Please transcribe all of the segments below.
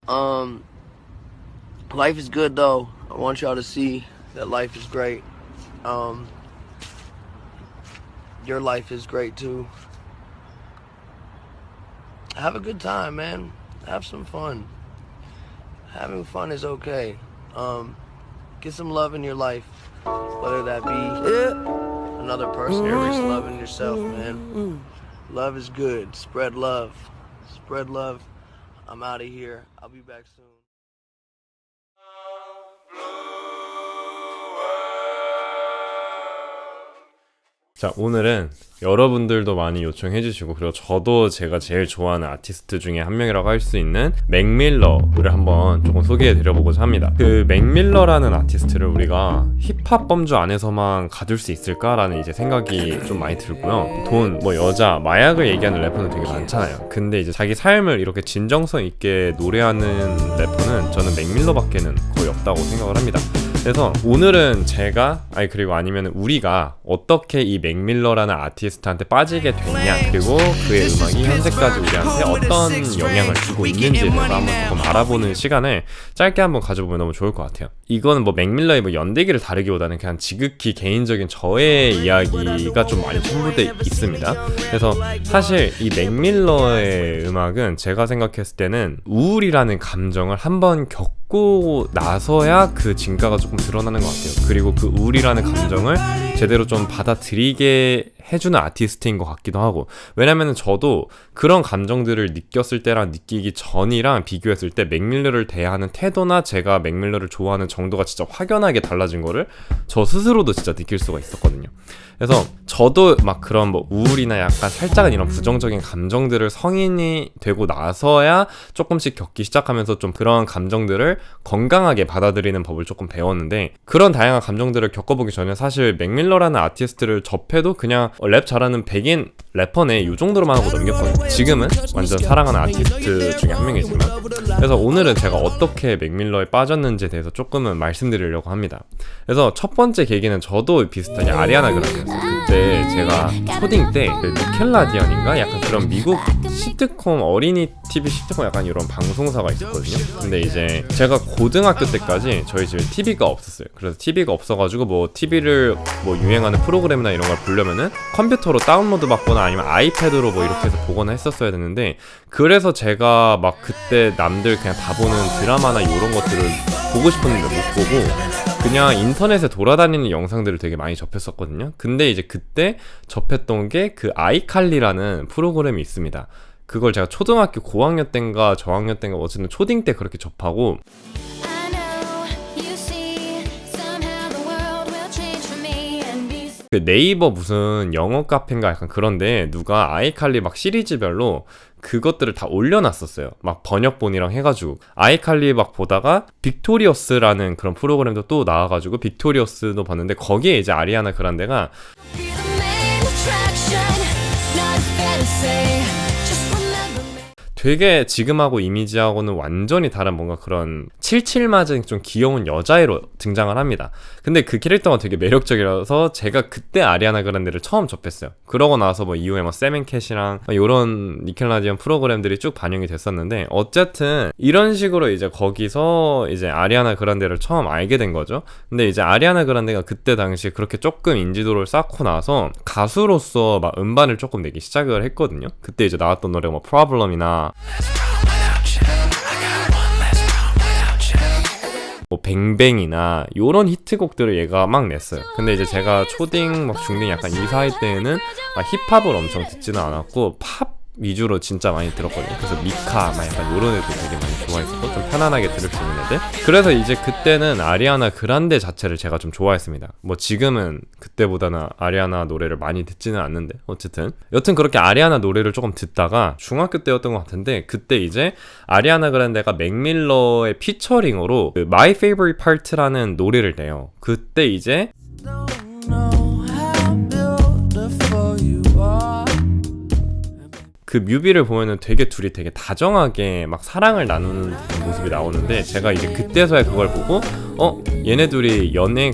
Um, Life is good though. I want y'all to see that life is great. Um, your life is great too. Have a good time, man. Have some fun. Having fun is okay. Get some love in your life, whether that be another person or just loving yourself, man. Love is good. Spread love. Spread love. I'm out of here. I'll be back soon. 자, 오늘은 여러분들도 많이 요청해 주시고, 그리고 저도 제가 제일 좋아하는 아티스트 중에 한 명이라고 할 수 있는 맥밀러를 한번 조금 소개해 드려보고자 합니다. 그 맥밀러라는 아티스트를 우리가 힙합 범주 안에서만 가둘 수 있을까라는 이제 생각이 좀 많이 들고요. 돈, 뭐 여자, 마약을 얘기하는 래퍼는 되게 많잖아요. 근데 이제 자기 삶을 이렇게 진정성 있게 노래하는 래퍼는 저는 맥밀러밖에는 거의 없다고 생각을 합니다. 그래서 오늘은 제가 그리고 아니면 우리가 어떻게 이 맥밀러라는 아티스트한테 빠지게 됐냐, 그리고 그의 음악이 현재까지 우리한테 어떤 영향을 주고 있는지에 대해서 한번 조금 알아보는 시간을 짧게 한번 가져보면 너무 좋을 것 같아요. 이거는 뭐 맥밀러의 뭐 연대기를 다루기보다는 그냥 지극히 개인적인 저의 이야기가 좀 많이 첨부돼 있습니다. 그래서 사실 이 맥밀러의 음악은 제가 생각했을 때는 우울이라는 감정을 한번 겪고 나서야 그 진가가 조금 드러나는 것 같아요. 그리고 그 우울이라는 감정을 제대로 좀 받아들이게 해주는 아티스트인 것 같기도 하고, 왜냐면은 저도 그런 감정들을 느꼈을 때랑 느끼기 전이랑 비교했을 때 맥밀러를 대하는 태도나 제가 맥밀러를 좋아하는 정도가 진짜 확연하게 달라진 거를 저 스스로도 진짜 느낄 수가 있었거든요. 그래서 저도 막 그런 뭐 우울이나 약간 살짝은 이런 부정적인 감정들을 성인이 되고 나서야 조금씩 겪기 시작하면서 좀 그런 감정들을 건강하게 받아들이는 법을 조금 배웠는데, 그런 다양한 감정들을 겪어보기 전에 사실 맥밀러라는 아티스트를 접해도 그냥 랩 잘하는 백인 래퍼네 이 정도로만 하고 넘겼거든요. 지금은 완전 사랑하는 아티스트 중에 한 명이지만. 그래서 오늘은 제가 어떻게 맥밀러에 빠졌는지에 대해서 조금은 말씀드리려고 합니다. 그래서 첫 번째 계기는 저도 비슷하게 아리아나 그란데였어요. 그때 제가 초딩 때 그 니켈라디언인가 약간 그런 미국 시트콤, 어린이 TV 시트콤 약간 이런 방송사가 있었거든요. 근데 이제 제가 고등학교 때까지 저희 집에 TV가 없었어요. 그래서 TV가 없어가지고 뭐 TV를 뭐 유행하는 프로그램이나 이런 걸 보려면은 컴퓨터로 다운로드 받거나 아니면 아이패드로 뭐 이렇게 해서 보거나 했었어야 되는데, 그래서 제가 막 그때 남들 그냥 다 보는 드라마나 이런 것들을 보고 싶었는데 못 보고 그냥 인터넷에 돌아다니는 영상들을 되게 많이 접했었거든요. 근데 이제 그때 접했던 게 그 아이칼리라는 프로그램이 있습니다. 그걸 제가 초등학교 고학년 땐가 저학년 땐가 어쨌든 초딩 때 그렇게 접하고, 그 네이버 무슨 영어 카페인가 약간 그런데 누가 아이칼리 막 시리즈별로 그것들을 다 올려놨었어요. 막 번역본이랑 해가지고 아이칼리 막 보다가 빅토리어스라는 그런 프로그램도 또 나와가지고 빅토리어스도 봤는데, 거기에 이제 아리아나 그란데가 되게 지금하고 이미지하고는 완전히 다른 뭔가 그런 칠칠맞은 좀 귀여운 여자애로 등장을 합니다. 근데 그 캐릭터가 되게 매력적이라서 제가 그때 아리아나 그란데를 처음 접했어요. 그러고 나서 뭐 이후에 뭐 세멘캣이랑 요런 니켈라디언 프로그램들이 쭉 반영이 됐었는데, 어쨌든 이런 식으로 이제 거기서 이제 아리아나 그란데를 처음 알게 된 거죠. 근데 이제 아리아나 그란데가 그때 당시 그렇게 조금 인지도를 쌓고 나서 가수로서 막 음반을 조금 내기 시작을 했거든요. 그때 이제 나왔던 노래가 뭐 프로블럼이나 뭐 뱅뱅이나 요런 히트곡들을 얘가 막 냈어요. 근데 이제 제가 초딩 막 중딩 약간 이 사이 때에는 힙합을 엄청 듣지는 않았고 팝 위주로 진짜 많이 들었거든요. 그래서 미카 막 약간 요런 애들 되게 많이 좋아했었고 좀 편안하게 들을 수 있는 애들. 그래서 이제 그때는 아리아나 그란데 자체를 제가 좀 좋아했습니다. 뭐 지금은 그때보다는 아리아나 노래를 많이 듣지는 않는데 어쨌든 여튼 그렇게 아리아나 노래를 조금 듣다가 중학교 때였던 것 같은데, 그때 이제 아리아나 그란데가 맥밀러의 피처링으로 그 My Favorite Part라는 노래를 내요. 그때 이제 그 뮤비를 보면은 되게 둘이 되게 다정하게 막 사랑을 나누는 모습이 나오는데 제가 이제 그때서야 그걸 보고 얘네 둘이 연인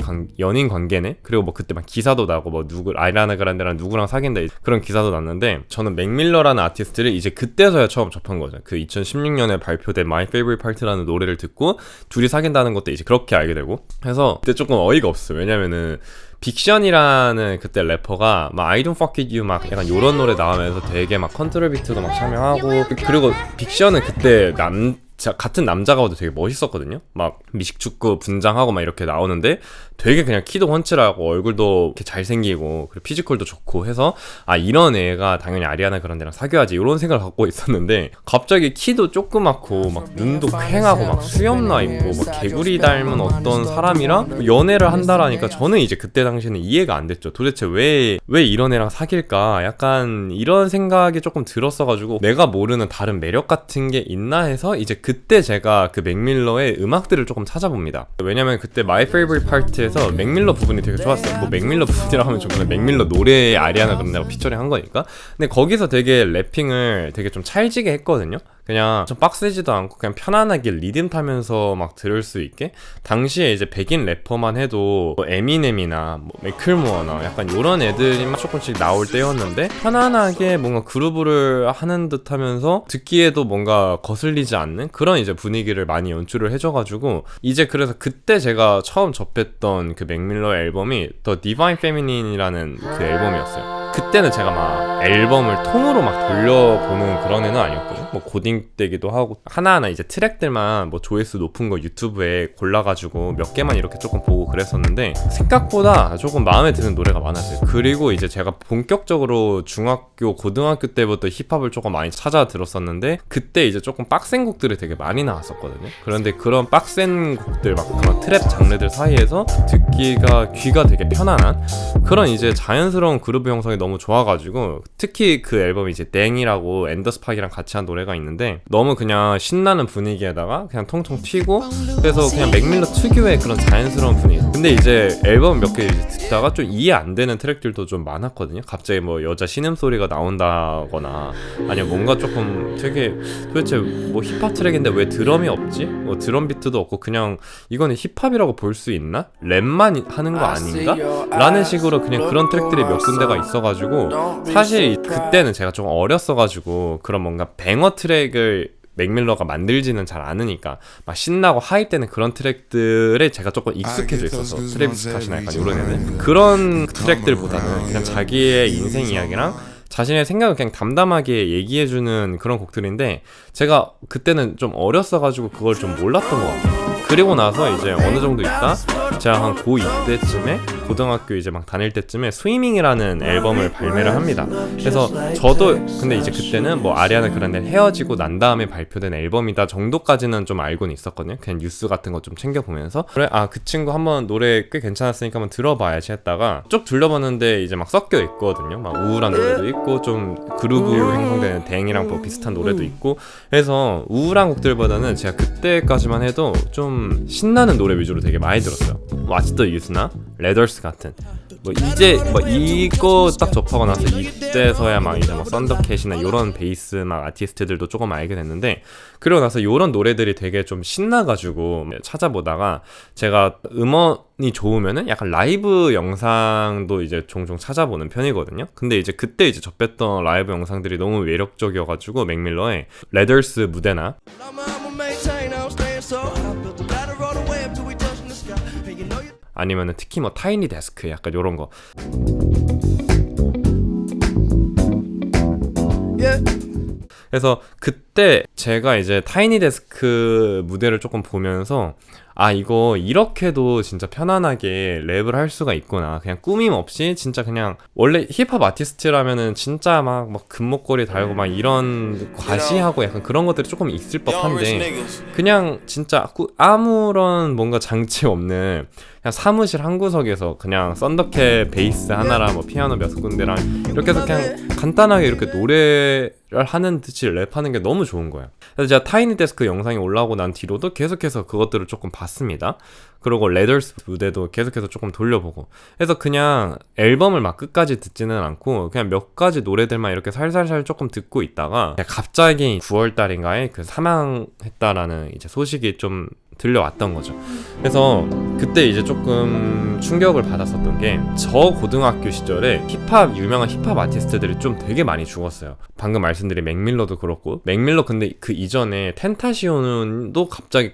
관계네? 그리고 뭐 그때 막 기사도 나고 뭐 아리아나 그란데랑 누구랑 사귄다 그런 기사도 났는데 저는 맥밀러라는 아티스트를 이제 그때서야 처음 접한 거죠. 그 2016년에 발표된 My Favorite Part라는 노래를 듣고 둘이 사귄다는 것도 이제 그렇게 알게 되고 그래서 그때 조금 어이가 없어요. 왜냐면은 빅션이라는 그때 래퍼가 막 I don't fuck with you 막 약간 요런 노래 나오면서 되게 막 컨트롤 비트도 막 참여하고 그리고 빅션은 그때 같은 남자가 봐도 되게 멋있었거든요. 막 미식축구 분장하고 막 이렇게 나오는데 되게 그냥 키도 훤칠하고 얼굴도 이렇게 잘생기고 그리고 피지컬도 좋고 해서 이런 애가 당연히 아리아나 그란데랑 사귀어야지 이런 생각을 갖고 있었는데 갑자기 키도 조그맣고 막 눈도 퀭하고 막 수염 나 있고 막 개구리 닮은 어떤 사람이랑 연애를 한다라니까 저는 이제 그때 당시에는 이해가 안 됐죠. 도대체 왜 이런 애랑 사귈까 약간 이런 생각이 조금 들었어가지고 내가 모르는 다른 매력 같은 게 있나 해서 이제 그때 제가 그 맥밀러의 음악들을 조금 찾아봅니다. 왜냐면 그때 My Favorite Part에서 맥밀러 부분이 되게 좋았어요. 뭐 맥밀러 부분이라고 하면 좀 맥밀러 노래에 아리아나 그란데가 피처링 한 거니까. 근데 거기서 되게 래핑을 되게 좀 찰지게 했거든요. 그냥 좀 빡세지도 않고 그냥 편안하게 리듬 타면서 막 들을 수 있게. 당시에 이제 백인 래퍼만 해도 뭐 에미넴이나 뭐 매클모어나 약간 요런 애들이 막 조금씩 나올 때였는데 편안하게 뭔가 그루브를 하는 듯 하면서 듣기에도 뭔가 거슬리지 않는 그런 이제 분위기를 많이 연출을 해줘가지고 이제 그래서 그때 제가 처음 접했던 그 맥밀러 앨범이 The Divine Feminine이라는 그 앨범이었어요. 그때는 제가 막 앨범을 통으로 막 돌려보는 그런 애는 아니었거든요. 뭐 고딩되기도 하고 하나하나 이제 트랙들만 뭐 조회수 높은 거 유튜브에 골라가지고 몇 개만 이렇게 조금 보고 그랬었는데 생각보다 조금 마음에 드는 노래가 많았어요. 그리고 이제 제가 본격적으로 중학교, 고등학교 때부터 힙합을 조금 많이 찾아 들었었는데 그때 이제 조금 빡센 곡들이 되게 많이 나왔었거든요. 그런데 그런 빡센 곡들 막 그런 트랩 장르들 사이에서 듣기가 귀가 되게 편안한 그런 이제 자연스러운 그루브 형성이 너무 좋아가지고 특히 그 앨범이 이제 땡이라고 엔더스팍이랑 같이 한 노래가 있는데 너무 그냥 신나는 분위기에다가 그냥 통통 튀고 그래서 그냥 맥밀러 특유의 그런 자연스러운 분위기. 근데 이제 앨범 몇 개 듣다가 좀 이해 안 되는 트랙들도 좀 많았거든요. 갑자기 뭐 여자 신음소리가 나온다거나 아니면 뭔가 조금 되게 도대체 뭐 힙합 트랙인데 왜 드럼이 없지? 뭐 드럼 비트도 없고 그냥 이거는 힙합이라고 볼 수 있나? 랩만 하는 거 아닌가? 라는 식으로 그냥 그런 트랙들이 몇 군데가 있어가지고 사실 그때는 제가 좀 어렸어가지고 그런 뭔가 뱅어 트랙을 맥밀러가 만들지는 잘 않으니까 막 신나고 하이 때는 그런 트랙들에 제가 조금 익숙해져 있어서 트래비스 스캇이나 약간 이런 애는 그런 트랙들보다는 그냥 자기의 인생 이야기랑 자신의 생각을 그냥 담담하게 얘기해주는 그런 곡들인데 제가 그때는 좀 어렸어가지고 그걸 좀 몰랐던 것 같아요. 그리고 나서 이제 어느 정도 있다 제가 한 고2 때쯤에 고등학교 이제 막 다닐 때쯤에 스위밍이라는 앨범을 발매를 합니다. 그래서 저도 근데 이제 그때는 뭐 아리아나 그란데 헤어지고 난 다음에 발표된 앨범이다 정도까지는 좀 알고는 있었거든요. 그냥 뉴스 같은 거 좀 챙겨보면서 그래 그 친구 한번 노래 꽤 괜찮았으니까 한번 들어봐야지 했다가 쭉 둘러봤는데 이제 막 섞여 있거든요. 막 우울한 노래도 있고 좀 그루브 형성되는 댕이랑 뭐 비슷한 노래도 있고 해서 우울한 곡들보다는 제가 그때까지만 해도 좀 신나는 노래 위주로 되게 많이 들었어요. What's the Use나 레더스 같은 뭐 이제 뭐 이거 딱 접하고 나서 이때서야 막 이제 막 썬더캣이나 이런 베이스 막 아티스트들도 조금 알게 됐는데 그러고 나서 이런 노래들이 되게 좀 신나가지고 찾아보다가 제가 음원이 좋으면은 약간 라이브 영상도 이제 종종 찾아보는 편이거든요. 근데 이제 그때 이제 접했던 라이브 영상들이 너무 매력적이어가지고 맥밀러의 레더스 무대나 아니면은 특히 뭐 타이니 데스크 약간 요런 거 그래서 그때 제가 이제 타이니 데스크 무대를 조금 보면서 이거 이렇게도 진짜 편안하게 랩을 할 수가 있구나. 그냥 꾸밈 없이 진짜 그냥 원래 힙합 아티스트라면은 진짜 막 금목걸이 달고 막 이런 과시하고 약간 그런 것들이 조금 있을 법한데 그냥 진짜 아무런 뭔가 장치 없는 그냥 사무실 한 구석에서 그냥 썬더캣 베이스 하나랑 뭐 피아노 몇 군데랑 이렇게 해서 그냥 간단하게 이렇게 노래를 하는 듯이 랩하는 게 너무 좋은 거예요. 그래서 제가 타이니 데스크 영상이 올라오고 난 뒤로도 계속해서 그것들을 조금 봤어요. 봤습니다. 그리고 레더스 무대도 계속해서 조금 돌려보고 해서 그냥 앨범을 막 끝까지 듣지는 않고 그냥 몇 가지 노래들만 이렇게 살살살 조금 듣고 있다가 갑자기 9월달인가에 그 사망했다라는 이제 소식이 좀 들려왔던 거죠. 그래서 그때 이제 조금 충격을 받았었던 게 저 고등학교 시절에 유명한 힙합 아티스트들이 좀 되게 많이 죽었어요. 방금 말씀드린 맥밀러도 그렇고, 맥밀러 근데 그 이전에 텐타시온도 갑자기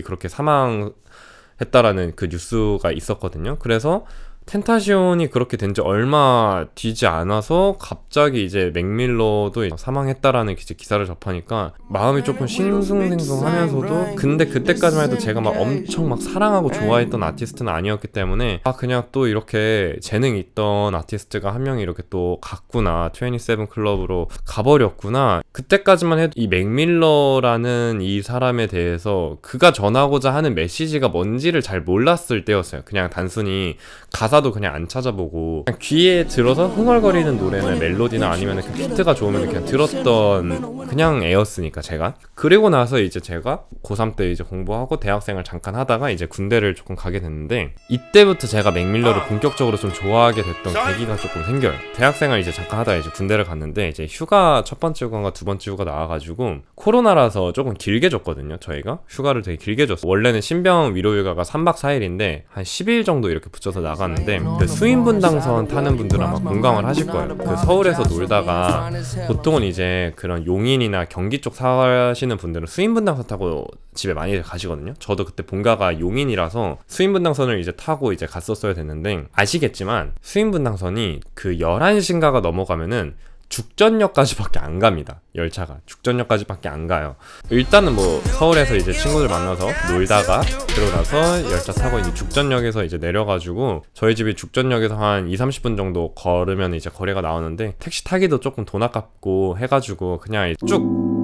그렇게 사망했다라는 그 뉴스가 있었거든요. 그래서 텐타시온이 그렇게 된 지 얼마 뒤지 않아서 갑자기 이제 맥밀러도 사망했다라는 기사를 접하니까 마음이 조금 싱숭생숭하면서도, 근데 그때까지만 해도 제가 막 엄청 막 사랑하고 좋아했던 아티스트는 아니었기 때문에 그냥 또 이렇게 재능 있던 아티스트가 한 명이 이렇게 또 갔구나, 27 클럽으로 가버렸구나. 그때까지만 해도 이 맥밀러라는 이 사람에 대해서 그가 전하고자 하는 메시지가 뭔지를 잘 몰랐을 때였어요. 그냥 단순히 가사도 그냥 안 찾아보고 그냥 귀에 들어서 흥얼거리는 노래나 멜로디나 아니면 그 비트가 좋으면 그냥 들었던 그냥 애였으니까 제가. 그리고 나서 이제 제가 고3 때 이제 공부하고 대학생을 잠깐 하다가 이제 군대를 조금 가게 됐는데, 이때부터 제가 맥밀러를 본격적으로 좀 좋아하게 됐던 계기가 조금 생겨요. 대학생을 이제 잠깐 하다가 이제 군대를 갔는데 이제 휴가 첫 번째 휴가인가 두 번째 휴가 나와가지고 코로나라서 조금 길게 줬거든요. 저희가 휴가를 되게 길게 줬어요. 원래는 신병 위로 휴가가 3박 4일인데 한 10일 정도 이렇게 붙여서 나갔는데, 그 수인분당선 타는 분들은 아마 공감을 하실 거예요. 그 서울에서 놀다가 보통은 이제 그런 용인이나 경기 쪽 사시는 분들은 수인분당선 타고 집에 많이 가시거든요. 저도 그때 본가가 용인이라서 수인분당선을 이제 타고 이제 갔었어야 됐는데, 아시겠지만 수인분당선이 그 11시인가가 넘어가면은 죽전역까지밖에 안 갑니다. 열차가 죽전역까지밖에 안 가요. 일단은 뭐 서울에서 이제 친구들 만나서 놀다가 그러고 나서 열차 타고 이제 죽전역에서 이제 내려가지고 저희 집이 죽전역에서 한 2-30분 정도 걸으면 이제 거리가 나오는데, 택시 타기도 조금 돈 아깝고 해가지고 그냥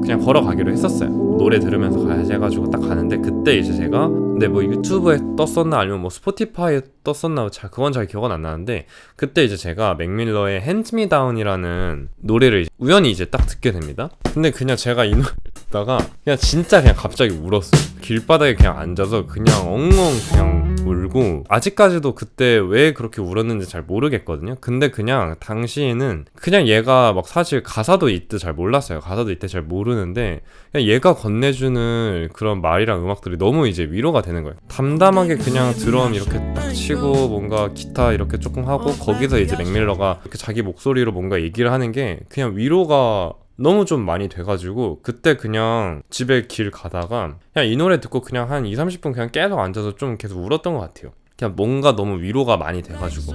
그냥 걸어가기로 했었어요. 노래 들으면서 가야지 해가지고 딱 가는데, 그때 이제 제가 근데 뭐 유튜브에 떴었나 아니면 뭐 스포티파이에 떴었나 그건 잘 기억은 안 나는데, 그때 이제 제가 맥밀러의 Hands Me Down이라는 노래를 우연히 이제 딱 듣게 됩니다. 근데 그냥 제가 이 노래 듣다가 그냥 진짜 그냥 갑자기 울었어요. 길바닥에 그냥 앉아서 그냥 엉엉 그냥 울고, 아직까지도 그때 왜 그렇게 울었는지 잘 모르겠거든요. 근데 그냥 당시에는 그냥 얘가 막 사실 가사도 이때 잘 몰랐어요. 가사도 이때 잘 모르는데 그냥 얘가 건네주는 그런 말이랑 음악들이 너무 이제 위로가 되는 거예요. 담담하게 그냥 드럼 이렇게 딱 치고 뭔가 기타 이렇게 조금 하고 거기서 이제 맥밀러가 이렇게 자기 목소리로 뭔가 얘기를 하는 게 그냥 위로가 너무 좀 많이 돼가지고, 그때 그냥 집에 길 가다가 그냥 이 노래 듣고 그냥 한 2-30분 그냥 계속 앉아서 좀 계속 울었던 것 같아요. 그냥 뭔가 너무 위로가 많이 돼가지고,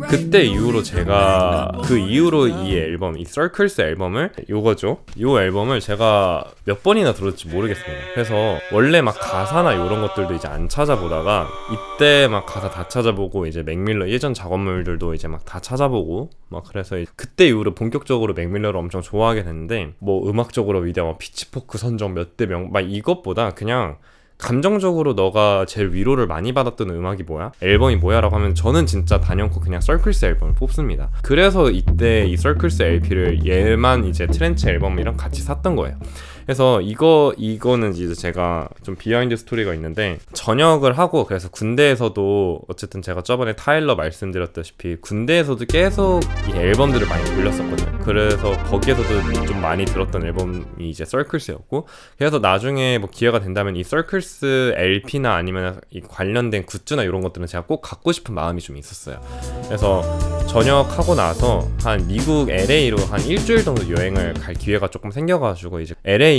그때 이후로 제가 그 이후로 이 앨범, 이 Circles 앨범을, 요거죠, 요 앨범을 제가 몇 번이나 들었지 모르겠습니다. 그래서 원래 막 가사나 이런 것들도 이제 안 찾아보다가 이때 막 가사 다 찾아보고 이제 맥밀러 예전 작업물들도 이제 막 다 찾아보고 막, 그래서 그때 이후로 본격적으로 맥밀러를 엄청 좋아하게 됐는데, 뭐 음악적으로 위대한 피치포크 선정 몇 대 막 이것보다 그냥 감정적으로 너가 제일 위로를 많이 받았던 음악이 뭐야? 앨범이 뭐야? 라고 하면 저는 진짜 단연코 그냥 Circles 앨범을 뽑습니다. 그래서 이때 이 Circles LP를 얘만 이제 트렌치 앨범이랑 같이 샀던 거예요. 그래서 이거는 이제 제가 좀 비하인드 스토리가 있는데, 전역을 하고 그래서 군대에서도 어쨌든 제가 저번에 타일러 말씀드렸다시피 군대에서도 계속 이 앨범들을 많이 돌렸었거든요. 그래서 거기에서도 좀 많이 들었던 앨범이 이제 Circles였고, 그래서 나중에 뭐 기회가 된다면 이 Circles LP나 아니면 이 관련된 굿즈나 이런 것들은 제가 꼭 갖고 싶은 마음이 좀 있었어요. 그래서 전역하고 나서 한 미국 LA로 한 일주일 정도 여행을 갈 기회가 조금 생겨가지고, 이제 LA에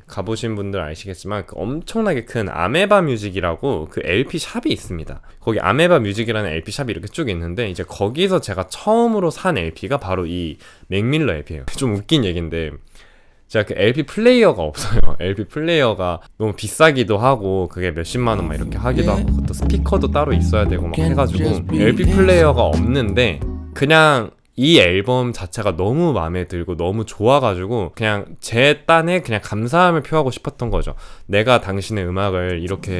가보신 분들 아시겠지만 그 엄청나게 큰 아메바 뮤직이라고 그 LP 샵이 있습니다. 거기 아메바 뮤직이라는 LP 샵이 이렇게 쭉 있는데, 이제 거기서 제가 처음으로 산 LP가 바로 이 맥밀러 LP예요. 좀 웃긴 얘기인데, 제가 그 LP 플레이어가 없어요. LP 플레이어가 너무 비싸기도 하고 그게 몇십만 원 막 이렇게 하기도 하고, 그것도 스피커도 따로 있어야 되고 막 해가지고 LP 플레이어가 없는데, 그냥 이 앨범 자체가 너무 마음에 들고 너무 좋아가지고 그냥 제 딴에 그냥 감사함을 표하고 싶었던 거죠. 내가 당신의 음악을 이렇게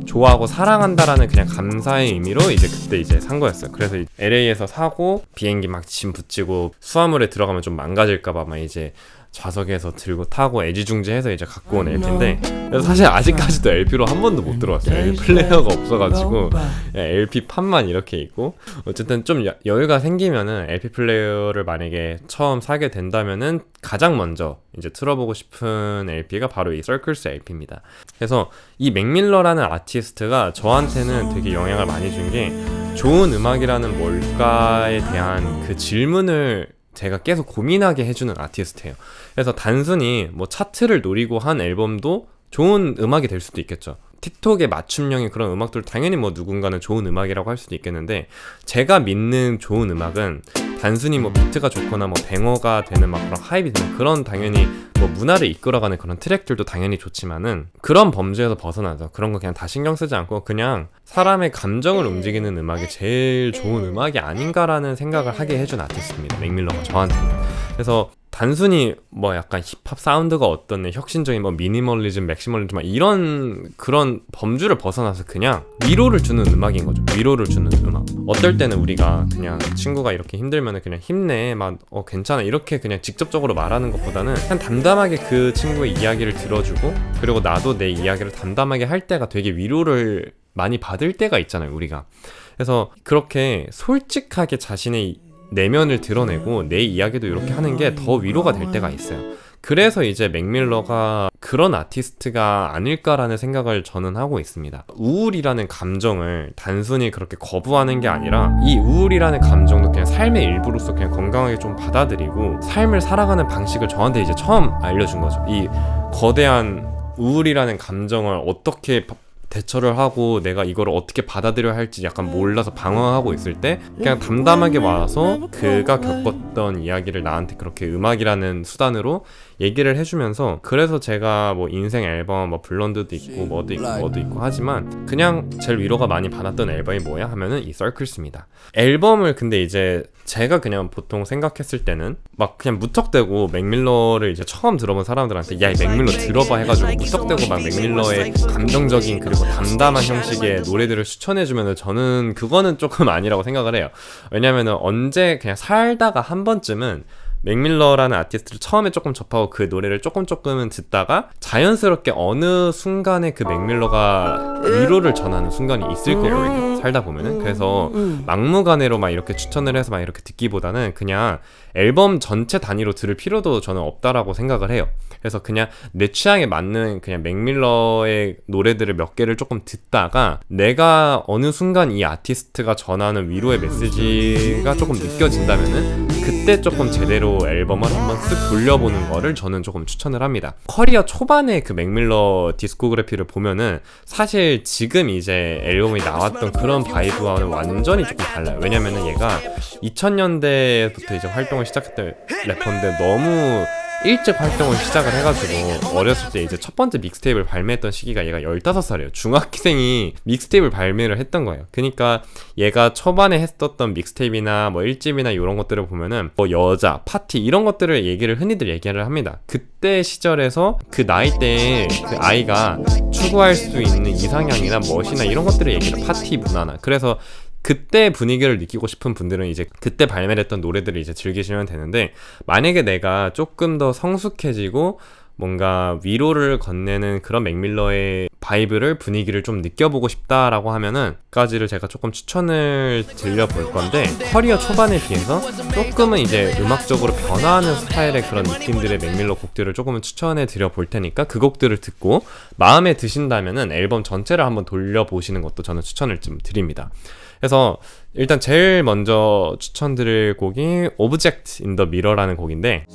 좋아하고 사랑한다라는 그냥 감사의 의미로 이제 그때 이제 산 거였어요. 그래서 LA에서 사고 비행기 막 짐 붙이고 수화물에 들어가면 좀 망가질까봐 막 이제 좌석에서 들고 타고 애지중지해서 이제 갖고 온 LP인데, 그래서 사실 아직까지도 LP로 한 번도 못 들어왔어요. LP 플레이어가 없어가지고 LP 판만 이렇게 있고, 어쨌든 좀 여유가 생기면은 LP 플레이어를 만약에 처음 사게 된다면은 가장 먼저 이제 틀어보고 싶은 LP가 바로 이 서클스 LP입니다. 그래서 이 맥밀러라는 아티스트가 저한테는 되게 영향을 많이 준 게, 좋은 음악이라는 뭘까에 대한 그 질문을 제가 계속 고민하게 해주는 아티스트예요. 그래서 단순히 뭐 차트를 노리고 한 앨범도 좋은 음악이 될 수도 있겠죠. 틱톡에 맞춤형의 그런 음악들 당연히 뭐 누군가는 좋은 음악이라고 할 수도 있겠는데, 제가 믿는 좋은 음악은 단순히 뭐 비트가 좋거나 뭐 뱅어가 되는 막 그런 하이브 되는 그런, 당연히 뭐 문화를 이끌어가는 그런 트랙들도 당연히 좋지만은, 그런 범주에서 벗어나서 그런 거 그냥 다 신경 쓰지 않고 그냥 사람의 감정을 움직이는 음악이 제일 좋은 음악이 아닌가라는 생각을 하게 해준 아티스트입니다, 맥밀러가 저한테는. 그래서 단순히 뭐 약간 힙합 사운드가 어떤 혁신적인 뭐 미니멀리즘, 맥시멀리즘 이런 그런 범주를 벗어나서 그냥 위로를 주는 음악인 거죠. 위로를 주는 음악. 어떨 때는 우리가 그냥 친구가 이렇게 힘들면은 그냥 힘내, 막 괜찮아 이렇게 그냥 직접적으로 말하는 것보다는 그냥 담담하게 그 친구의 이야기를 들어주고, 그리고 나도 내 이야기를 담담하게 할 때가 되게 위로를 많이 받을 때가 있잖아요, 우리가. 그래서 그렇게 솔직하게 자신의 내면을 드러내고 내 이야기도 이렇게 하는 게 더 위로가 될 때가 있어요. 그래서 이제 맥밀러가 그런 아티스트가 아닐까라는 생각을 저는 하고 있습니다. 우울이라는 감정을 단순히 그렇게 거부하는 게 아니라, 이 우울이라는 감정도 그냥 삶의 일부로서 그냥 건강하게 좀 받아들이고 삶을 살아가는 방식을 저한테 이제 처음 알려준 거죠. 이 거대한 우울이라는 감정을 어떻게 대처를 하고 내가 이걸 어떻게 받아들여야 할지 약간 몰라서 방황하고 있을 때 그냥 담담하게 와서 그가 겪었던 이야기를 나한테 그렇게 음악이라는 수단으로 얘기를 해주면서, 그래서 제가 뭐 인생 앨범 뭐 블론드도 있고 뭐도 있고 하지만 그냥 제일 위로가 많이 받았던 앨범이 뭐야 하면은 이 서클스입니다. 앨범을 근데 이제 제가 그냥 보통 생각했을 때는 막 그냥 무턱대고 맥밀러를 이제 처음 들어본 사람들한테 야, 이 맥밀러 들어봐 해가지고 무턱대고 막 맥밀러의 감정적인 그리고 담담한 형식의 노래들을 추천해주면은 저는 그거는 조금 아니라고 생각을 해요. 왜냐면은 언제 그냥 살다가 한 번쯤은 맥밀러라는 아티스트를 처음에 조금 접하고 그 노래를 조금은 듣다가 자연스럽게 어느 순간에 그 맥밀러가 위로를 전하는 순간이 있을 거거든요, 살다 보면은. 그래서 막무가내로 막 이렇게 추천을 해서 막 이렇게 듣기보다는 그냥 앨범 전체 단위로 들을 필요도 저는 없다라고 생각을 해요. 그래서 그냥 내 취향에 맞는 그냥 맥밀러의 노래들을 몇 개를 조금 듣다가 내가 어느 순간 이 아티스트가 전하는 위로의 메시지가 조금 느껴진다면은 그때 조금 제대로 앨범을 한번 쓱 돌려보는 거를 저는 조금 추천을 합니다. 커리어 초반에 그 맥밀러 디스코그래피를 보면은 사실 지금 이제 앨범이 나왔던 그런 바이브와는 완전히 조금 달라요. 왜냐면은 얘가 2000년대부터 이제 활동을 시작했던 래퍼인데 너무 일찍 활동을 시작을 해가지고 어렸을 때 이제 첫 번째 믹스테이프를 발매했던 시기가 얘가 15살이에요. 중학생이 믹스테이프를 발매를 했던 거예요. 그러니까 얘가 초반에 했었던 믹스테이프나 뭐 1집이나 이런 것들을 보면은 뭐 여자, 파티 이런 것들을 흔히들 얘기를 합니다. 그때 시절에서 그 나이대에 그 아이가 추구할 수 있는 이상향이나 멋이나 이런 것들을 얘기를, 파티 문화나. 그래서 그때 분위기를 느끼고 싶은 분들은 이제 그때 발매했던 노래들을 이제 즐기시면 되는데, 만약에 내가 조금 더 성숙해지고 뭔가 위로를 건네는 그런 맥밀러의 바이브를, 분위기를 좀 느껴보고 싶다라고 하면은 까지를 제가 조금 추천을 드려볼 건데, 커리어 초반에 비해서 조금은 이제 음악적으로 변화하는 스타일의 그런 느낌들의 맥밀러 곡들을 조금은 추천해 드려볼 테니까 그 곡들을 듣고 마음에 드신다면은 앨범 전체를 한번 돌려보시는 것도 저는 추천을 좀 드립니다. 그래서 일단 제일 먼저 추천드릴 곡이 Object in the Mirror라는 곡인데,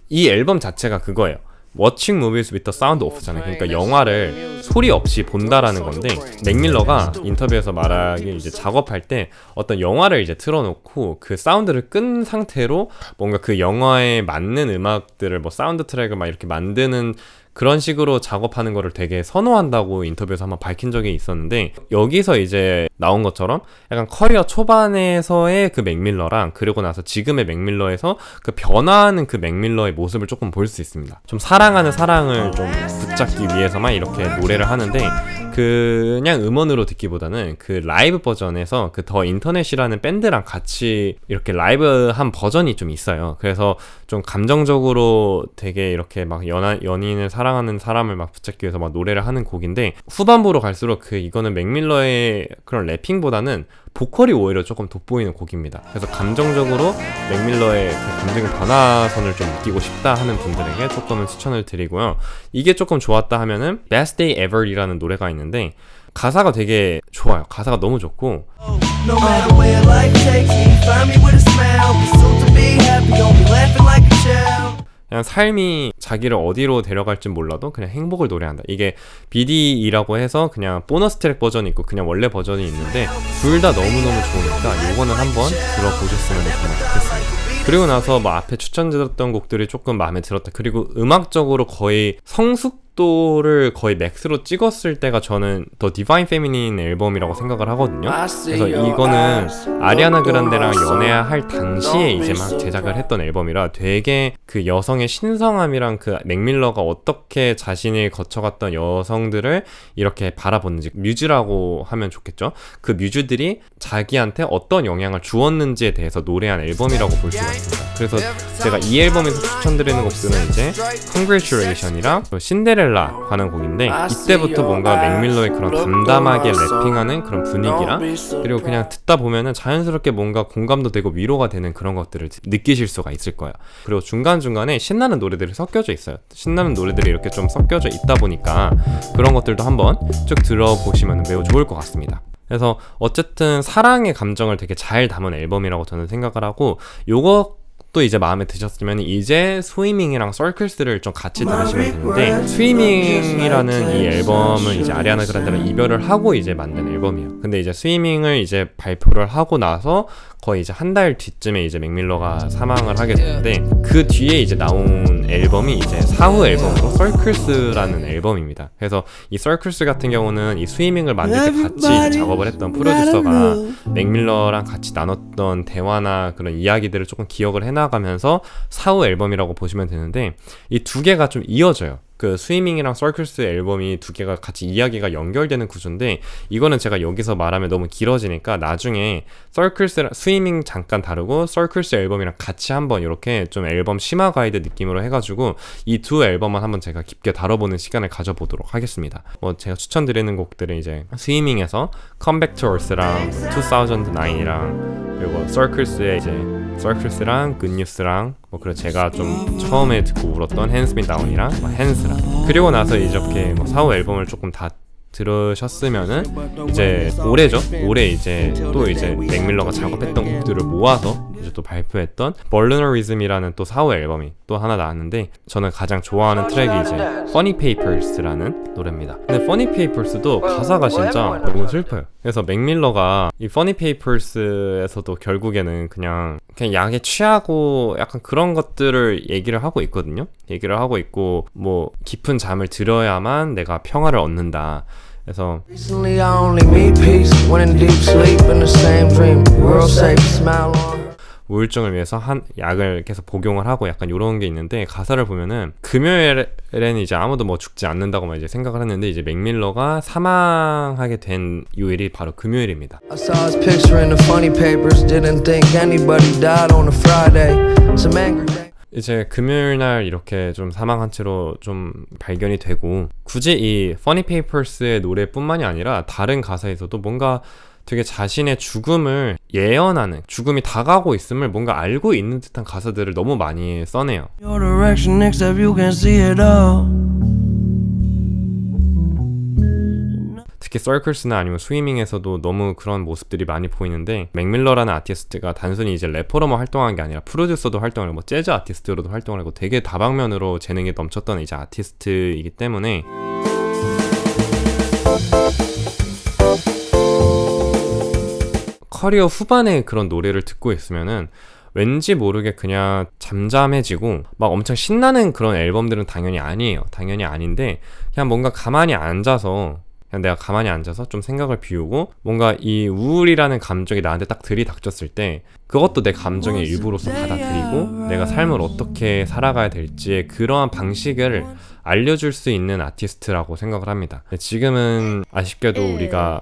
이 앨범 자체가 그거예요. Watching movies with the sound off잖아요. 그러니까 영화를 소리 없이 본다라는 건데, 맥밀러가 인터뷰에서 말하길 이제 작업할 때 어떤 영화를 이제 틀어놓고 그 사운드를 끈 상태로 뭔가 그 영화에 맞는 음악들을 뭐 사운드 트랙을 막 이렇게 만드는 그런 식으로 작업하는 거를 되게 선호한다고 인터뷰에서 한번 밝힌 적이 있었는데, 여기서 이제 나온 것처럼 약간 커리어 초반에서의 그 맥밀러랑 그리고 나서 지금의 맥밀러에서 그 변화하는 그 맥밀러의 모습을 조금 볼 수 있습니다. 좀 사랑하는 사랑을 좀 붙잡기 위해서만 이렇게 노래를 하는데, 그냥 음원으로 듣기보다는 그 라이브 버전에서 그 더 인터넷이라는 밴드랑 같이 이렇게 라이브한 버전이 좀 있어요. 그래서 좀 감정적으로 되게 이렇게 막 연인을 사랑하는 사람을 막 붙잡기 위해서 막 노래를 하는 곡인데, 후반부로 갈수록 이거는 맥밀러의 그런 래핑보다는 보컬이 오히려 조금 돋보이는 곡입니다. 그래서 감정적으로 맥밀러의 그 감정의 변화선을 좀 느끼고 싶다 하는 분들에게 조금은 추천을 드리고요. 이게 조금 좋았다 하면은 Best Day Ever이라는 노래가 있는데, 가사가 되게 좋아요. 가사가 너무 좋고, No matter where life takes me, find me with a smile. Be soon to be happy, don't be laughing like a child. 그냥 삶이 자기를 어디로 데려갈지 몰라도 그냥 행복을 노래한다. 이게 BDE라고 해서 그냥 보너스 트랙 버전이 있고 그냥 원래 버전이 있는데, 둘 다 너무너무 좋으니까 이거는 한번 들어보셨으면 정말 좋겠습니다. 그리고 나서 뭐 앞에 추천드렸던 곡들이 조금 마음에 들었다. 그리고 음악적으로 거의 성숙도를 거의 맥스로 찍었을 때가 저는 더 디바인 페미닌 앨범이라고 생각을 하거든요. 그래서 이거는 아리아나 그란데랑 연애할 당시에 이제 막 제작을 했던 앨범이라 되게 그 여성의 신성함이랑 그 맥밀러가 어떻게 자신이 거쳐갔던 여성들을 이렇게 바라보는지, 뮤즈라고 하면 좋겠죠. 그 뮤즈들이 자기한테 어떤 영향을 주었는지에 대해서 노래한 앨범이라고 볼 수가 있습니다. 그래서 제가 이 앨범에서 추천드리는 곡들은 이제 Congratulation이랑 신데렐라 하는 곡인데, 이때부터 뭔가 맥밀러의 그런 담담하게 래핑하는 그런 분위기랑, 그리고 그냥 듣다 보면은 자연스럽게 뭔가 공감도 되고 위로가 되는 그런 것들을 느끼실 수가 있을 거예요. 그리고 중간중간에 신나는 노래들이 섞여져 있어요. 신나는 노래들이 이렇게 좀 섞여져 있다 보니까 그런 것들도 한번 쭉 들어보시면 매우 좋을 것 같습니다. 그래서 어쨌든 사랑의 감정을 되게 잘 담은 앨범이라고 저는 생각을 하고, 요것도 이제 마음에 드셨으면 이제 스위밍이랑 서클스를 좀 같이 들으시면 되는데, 스위밍이라는 이 앨범은 이제 아리아나 그란데랑 이별을 하고 이제 만든 앨범이에요. 근데 이제 스위밍을 이제 발표를 하고 나서 거의 이제 한 달 뒤쯤에 이제 맥밀러가 사망을 하게 되는데, 그 뒤에 이제 나온 앨범이 이제 사후 앨범으로 서클스라는 앨범입니다. 그래서 이 서클스 같은 경우는 이 스위밍을 만들 때 같이 작업을 했던 프로듀서가 맥밀러랑 같이 나눴던 대화나 그런 이야기들을 조금 기억을 해나가면서 사후 앨범이라고 보시면 되는데, 이 두 개가 좀 이어져요. 그 스위밍이랑 서클스 앨범이 두 개가 같이 이야기가 연결되는 구조인데, 이거는 제가 여기서 말하면 너무 길어지니까 나중에 서클스랑 스위밍 잠깐 다루고 서클스 앨범이랑 같이 한번 이렇게 좀 앨범 심화 가이드 느낌으로 해가지고 이 두 앨범만 한번 제가 깊게 다뤄보는 시간을 가져보도록 하겠습니다. 뭐 제가 추천드리는 곡들은 이제 스위밍에서 Come Back to Earth랑 2009이랑, 그리고 서클스의 이제 서클스랑 굿뉴스랑, 뭐 그리고 제가 좀 처음에 듣고 울었던 Hands Me Down이랑 뭐 Hands랑, 그리고 나서 이렇게 뭐 사후 앨범을 조금 다 들으셨으면은 이제 올해죠. 올해 이제 또 이제 맥밀러가 작업했던 곡들을 모아서 이제 또 발표했던 Voluntarism이라는 또 사후 앨범이 또 하나 나왔는데, 저는 가장 좋아하는 트랙이 이제 Funny Papers라는 노래입니다. 근데 Funny Papers도 가사가 진짜 너무 슬퍼요. 그래서 맥밀러가 이 Funny Papers에서도 결국에는 그냥 약에 취하고 약간 그런 것들을 얘기를 하고 있거든요. 얘기를 하고 있고, 뭐 깊은 잠을 들어야만 내가 평화를 얻는다. 그래서 Recently I only meet peace when in deep sleep in the same dream. World safe, smile on. 우울증을 위해서 한 약을 계속 복용을 하고 약간 이런 게 있는데, 가사를 보면은 금요일에는 이제 아무도 뭐 죽지 않는다고만 이제 생각을 했는데, 이제 맥밀러가 사망하게 된 요일이 바로 금요일입니다. I saw his picture in the funny papers. Didn't think anybody died on a Friday. Some angry day. 이제 금요일 날 이렇게 좀 사망한 채로 좀 발견이 되고, 굳이 이 Funny Papers의 노래뿐만이 아니라 다른 가사에서도 뭔가 되게 자신의 죽음을 예언하는, 죽음이 다가오고 있음을 뭔가 알고 있는 듯한 가사들을 너무 많이 써내요. Your direction, next step, you can see it all. 특히 서클스나 아니면 스위밍에서도 너무 그런 모습들이 많이 보이는데, 맥밀러라는 아티스트가 단순히 이제 래퍼로만 활동한 게 아니라 프로듀서도 활동을 하고, 뭐 재즈 아티스트로도 활동을 하고, 되게 다방면으로 재능이 넘쳤던 이제 아티스트이기 때문에 커리어 후반에 그런 노래를 듣고 있으면은 왠지 모르게 그냥 잠잠해지고, 막 엄청 신나는 그런 앨범들은 당연히 아니에요. 당연히 아닌데, 그냥 뭔가 가만히 앉아서, 그냥 내가 가만히 앉아서 좀 생각을 비우고, 뭔가 이 우울이라는 감정이 나한테 딱 들이닥쳤을 때 그것도 내 감정의 일부로서 받아들이고, 내가 삶을 어떻게 살아가야 될지의 그러한 방식을 알려줄 수 있는 아티스트라고 생각을 합니다. 지금은 아쉽게도 우리가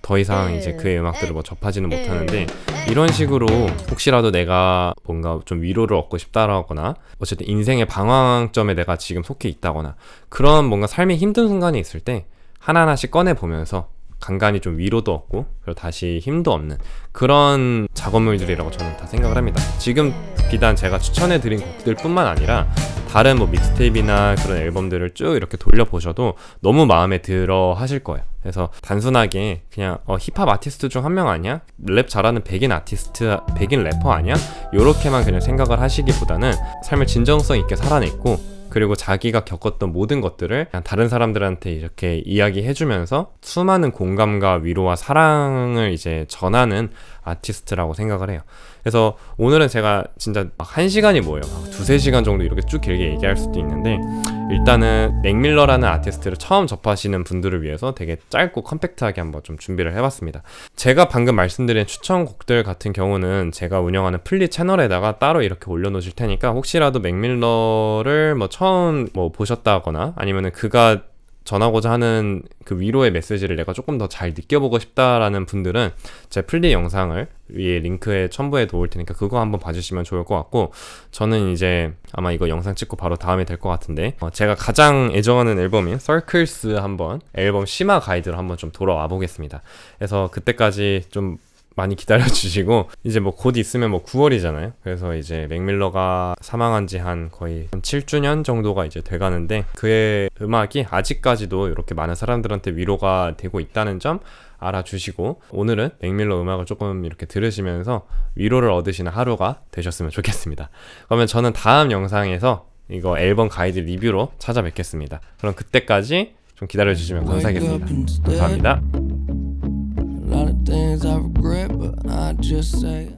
더 이상 이제 그의 음악들을 뭐 접하지는 못하는데, 이런 식으로 혹시라도 내가 뭔가 좀 위로를 얻고 싶다라거나 어쨌든 인생의 방황점에 내가 지금 속해 있다거나 그런 뭔가 삶의 힘든 순간이 있을 때 하나하나씩 꺼내보면서 간간히 좀 위로도 얻고 그리고 다시 힘도 얻는 그런 작업물들이라고 저는 다 생각을 합니다. 지금 비단 제가 추천해드린 곡들 뿐만 아니라 다른 뭐 믹스테이프나 그런 앨범들을 쭉 이렇게 돌려보셔도 너무 마음에 들어 하실 거예요. 그래서 단순하게 그냥 힙합 아티스트 중 한 명 아니야? 랩 잘하는 백인 래퍼 아니야? 요렇게만 그냥 생각을 하시기보다는 삶을 진정성 있게 살아냈고, 그리고 자기가 겪었던 모든 것들을 그냥 다른 사람들한테 이렇게 이야기해주면서 수많은 공감과 위로와 사랑을 이제 전하는 아티스트라고 생각을 해요. 그래서 오늘은 제가 진짜 막 1시간이 뭐예요, 막 2-3시간 정도 이렇게 쭉 길게 얘기할 수도 있는데, 일단은 맥밀러라는 아티스트를 처음 접하시는 분들을 위해서 되게 짧고 컴팩트하게 한번 좀 준비를 해봤습니다. 제가 방금 말씀드린 추천곡들 같은 경우는 제가 운영하는 플리 채널에다가 따로 이렇게 올려놓으실 테니까, 혹시라도 맥밀러를 뭐 처음 뭐 보셨다거나 아니면은 그가 전하고자 하는 그 위로의 메시지를 내가 조금 더 잘 느껴보고 싶다라는 분들은 제 플리 영상을 위에 링크에 첨부해 놓을 테니까 그거 한번 봐주시면 좋을 것 같고, 저는 이제 아마 이거 영상 찍고 바로 다음에 될 것 같은데 제가 가장 애정하는 앨범인 Circles 한번 앨범 심화 가이드로 한번 좀 돌아와 보겠습니다. 그래서 그때까지 좀 많이 기다려주시고, 이제 뭐 곧 있으면 뭐 9월이잖아요. 그래서 이제 맥밀러가 사망한 지 한 거의 7주년 정도가 이제 돼가는데, 그의 음악이 아직까지도 이렇게 많은 사람들한테 위로가 되고 있다는 점 알아주시고, 오늘은 맥밀러 음악을 조금 이렇게 들으시면서 위로를 얻으시는 하루가 되셨으면 좋겠습니다. 그러면 저는 다음 영상에서 이거 앨범 가이드 리뷰로 찾아뵙겠습니다. 그럼 그때까지 좀 기다려주시면 감사하겠습니다. 감사합니다. A lot of things I regret, but I just say